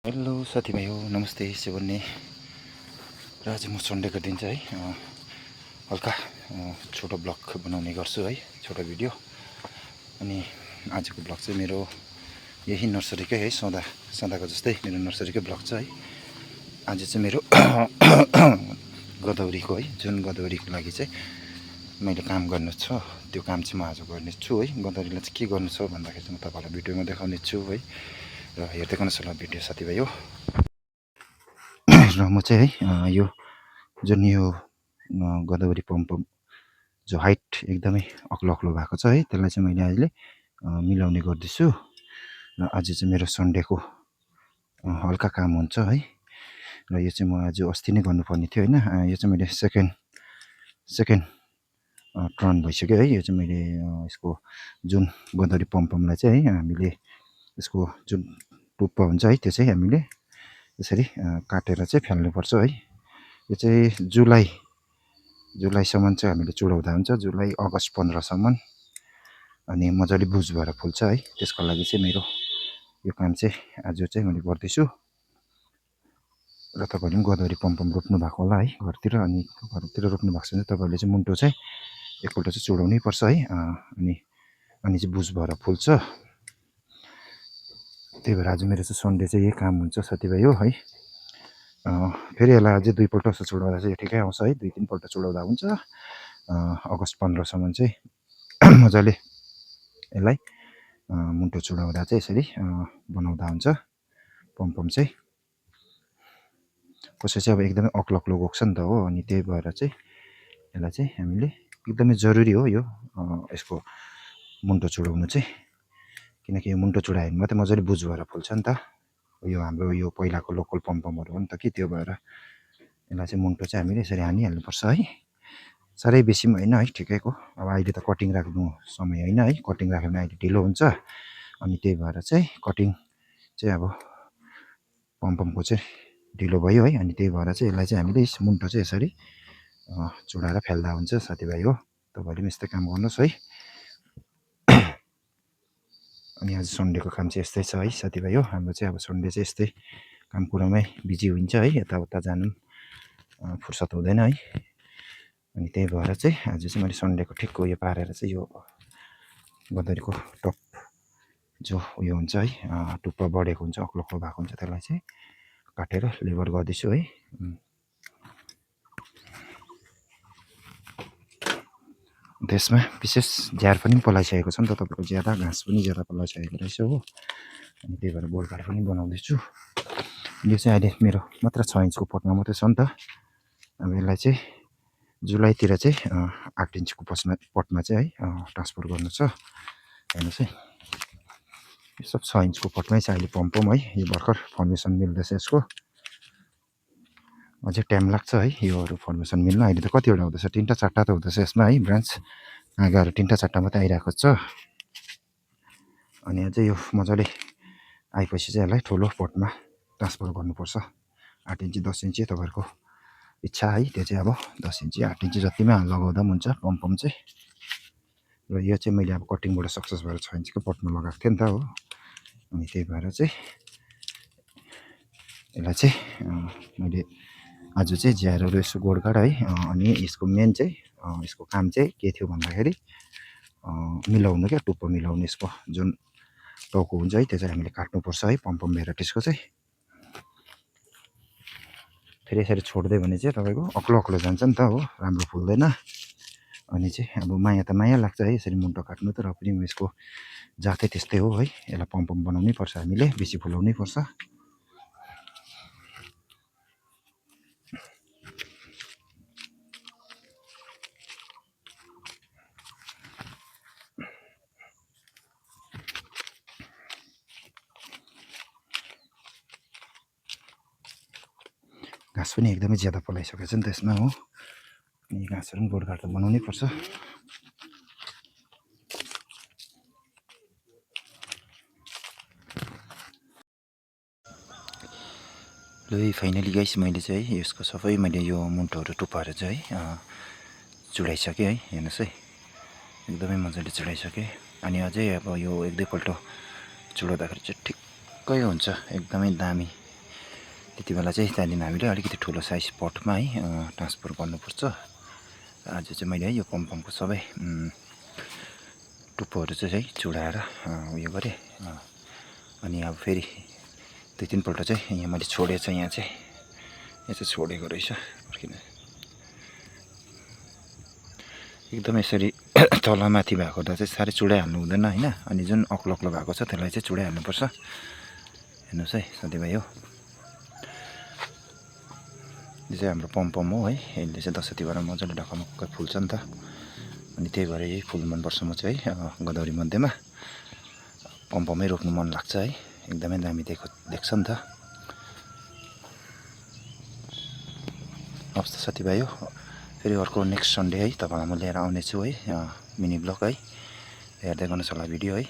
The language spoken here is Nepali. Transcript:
हेलो साथीभाइ हो, नमस्ते सेवन्ने। र आज म सन्डेको दिन चाहिँ हल्का छोटो ब्लग बनाउने गर्छु है, छोटो भिडियो। अनि आजको ब्लग चाहिँ मेरो यही नर्सरीकै है, सदाको जस्तै मेरो नर्सरीकै ब्लग छ है। आज चाहिँ मेरो गदौरीको है, जुन गदौरीको लागि चाहिँ मैले काम गर्नु छ, त्यो काम चाहिँ म आज गर्नेछु है। गदौरीलाई चाहिँ के गर्नु छ भन्दाखेरि चाहिँ म तपाईँलाई भिडियोमा देखाउने छु है। र हेर्दै गर्नुहोस् होला भिडियो साथीभाइ हो। र म चाहिँ है यो जुन यो गदवरी पम्प जो हाइट एकदमै अग्लो भएको छ है, त्यसलाई चाहिँ मैले अहिले मिलाउने गर्दैछु। र आज चाहिँ मेरो सन्डेको हल्का काम हुन्छ है। र यो चाहिँ म आज अस्ति नै गर्नुपर्ने थियो होइन। यो चाहिँ मैले सेकेन्ड टर्न भइसक्यो है। यो चाहिँ मैले यसको जुन गदवरी पम्पमलाई चाहिँ है हामीले यसको जुन टुप्पो हुन्छ है, त्यो चाहिँ हामीले यसरी काटेर चाहिँ फाल्नुपर्छ है। यो चाहिँ जुलाईसम्म चाहिँ हामीले चुडाउँदा हुन्छ, जुलाई अगस्त 15सम्म। अनि मजाले बुझ भएर फुल्छ है। त्यसको लागि चाहिँ मेरो यो काम चाहिँ आज चाहिँ मैले गर्दैछु। र तपाईँहरूले पनि गदवरी पम्पम रोप्नु भएको होला है घरतिर। अनि घरतिर रोप्नु भएको छ भने तपाईँहरूले चाहिँ मुन्टो चाहिँ एकपल्ट चाहिँ चुडाउनै पर्छ है। अनि चाहिँ बुझ भएर फुल्छ। त्यही भएर आज मेरो चाहिँ सन्डे चाहिँ यही काम हुन्छ साथीभाइ हो है। फेरि यसलाई अझै 2 पल्ट जस्तो चुडाउँदा चाहिँ ठिकै आउँछ है। 2-3 पल्ट चुडाउँदा हुन्छ। अगस्त 15सम्म चाहिँ मजाले यसलाई मुन्टो चुडाउँदा चाहिँ यसरी बनाउँदा हुन्छ पम्पम चाहिँ। कसै चाहिँ अब एकदमै अग्लो गएको छ नि त हो। अनि त्यही भएर चाहिँ यसलाई चाहिँ हामीले एकदमै जरुरी हो यो यसको मुन्टो चुडाउनु चाहिँ। किनकि यो मुन्टो चुडायो भने मात्रै मजाले बुझ भएर फुल्छ नि त। यो हाम्रो यो पहिलाको लोकल पम्पमहरू हो नि त कि, त्यो भएर यसलाई चाहिँ मुन्टो चाहिँ हामीले यसरी हानिहाल्नुपर्छ है। साह्रै बेसी पनि होइन है, ठिकैको। अब अहिले त कटिङ राख्नु समय होइन है। कटिङ राख्यो भने अहिले ढिलो हुन्छ। अनि त्यही भएर चाहिँ कटिङ चाहिँ अब पम्पमको चाहिँ ढिलो भयो है। अनि त्यही भएर चाहिँ यसलाई चाहिँ हामीले मुन्टो चाहिँ यसरी चुडाएर फाल्दा हुन्छ साथीभाइ हो। तपाईँहरूले पनि यस्तै काम गर्नुहोस् है। अनि आज सन्डेको काम चाहिँ यस्तै छ है साथीभाइ हो। हाम्रो चाहिँ अब सन्डे चाहिँ यस्तै काम कुरामै बिजी हुन्छ है। यताउता जानु फुर्सद हुँदैन है। अनि त्यही भएर चाहिँ आज चाहिँ मैले सन्डेको ठिक उयो पारेर चाहिँ यो गदवरीको टप जो उयो हुन्छ है, टुप्पा बढेको हुन्छ, अग्लो भएको हुन्छ, त्यसलाई चाहिँ काटेर लेबर गर्दैछु है। त्यसमा विशेष झ्यार पनि पलाइसकेको छ नि त तपाईँको, ज्यादा घाँस पनि ज्यादा पलाइसकेको रहेछ हो। अनि त्यही भएर बोलबार पनि बनाउँदैछु। यो चाहिँ अहिले मेरो मात्र 6 इन्चको पटमा मात्रै छ नि त। अब यसलाई चाहिँ जुलाईतिर चाहिँ 8 इन्चको पटमा चाहिँ है ट्रान्सफर गर्नु छ। हेर्नुहोस् है, यो सब 6 इन्चको पटमै छ अहिले पम्पम है। यो भर्खर फर्मेसन मिल्दैछ यसको। अझै टाइम लाग्छ है योहरू फर्मेसन मिल्न। अहिले त कतिवटा हुँदैछ, 3टा 4टा त हुँदैछ यसमा है ब्रान्च। आगाहरू 3टा 4टा मात्रै आइरहेको छ। अनि अझै यो मजाले आएपछि चाहिँ यसलाई ठुलो पटमा ट्रान्सफर गर्नुपर्छ। 8 इन्ची 10 इन्ची तपाईँहरूको इच्छा है। त्यो चाहिँ अब 10 इन्ची 8 इन्ची जतिमा लगाउँदा पनि हुन्छ पम्पम चाहिँ। र यो चाहिँ मैले अब कटिङबाट सक्सेस भएर 6 इन्चको पटमा लगाएको थिएँ नि त हो। अनि त्यही भएर चाहिँ यसलाई चाहिँ मैले आज चाहिँ झ्यारहरू यसो गोडगाड है। अनि यसको मेन चाहिँ यसको काम चाहिँ के थियो भन्दाखेरि मिलाउनु क्या, टुप्पो मिलाउनु। यसको जुन टाउको हुन्छ है, त्यो चाहिँ हामीले काट्नुपर्छ है पम्पम भेराइटिजको चाहिँ। फेरि यसरी छोडिदियो भने चाहिँ तपाईँको अग्लो जान्छ नि त हो, राम्रो फुल्दैन। अनि चाहिँ अब माया त माया लाग्छ है यसरी मुन्टो काट्नु त। र पनि यसको जातै त्यस्तै हो है। यसलाई पम्पम बनाउनै पर्छ हामीले, बेसी फुलाउनै पर्छ। घाँस पनि एकदमै ज्यादा पलाइसकेको छ नि त यसमा हो। अनि घाँसहरू पनि गोडगाड त बनाउनै पर्छ। ल फाइनली गाइस मैले चाहिँ है यसको सबै मैले यो मुन्टोहरू टुप्पाहरू चाहिँ है चुडाइसकेँ है। हेर्नुहोस् है, एकदमै मजाले चुडाइसकेँ। अनि अझै अब यो 1-2 पल्ट चुडाउँदाखेरि चाहिँ ठिक्कै हुन्छ, एकदमै दामी त्यति बेला चाहिँ त्यहाँदेखि हामीले अलिकति ठुलो साइज पटमा है ट्रान्सफर गर्नुपर्छ। आज चाहिँ मैले है यो पम्पमको सबै टुप्पोहरू चाहिँ चुडाएर उयो गरेँ। अनि अब फेरि 2-3 पल्ट चाहिँ यहाँ मैले छोडेको छ। यहाँ चाहिँ छोडेको रहेछ किन एकदम यसरी तलमाथि भएको हुँदा चाहिँ साह्रै चुडाइहाल्नु हुँदैन होइन। अनि जुन अग्लो अग्लो भएको छ त्यसलाई चाहिँ चुडाइहाल्नुपर्छ। हेर्नुहोस् है साथीभाइ हो, यो चाहिँ हाम्रो पम्पम हो है। यसले चाहिँ दसैँ तिहारमा मजाले ढकमक्क फुल्छ नि त। अनि त्यही भएर यही फुल मनपर्छ म चाहिँ है। गोदावरी मध्येमा पम्पमै रोप्नु मन लाग्छ है, एकदमै दामी देख्छ नि त। हवस् त साथीभाइ हो, फेरि अर्को नेक्स्ट सन्डे है तपाईँलाई म लिएर आउनेछु है मिनी ब्लग है। हेर्दै गर्नुहोस् होला भिडियो है।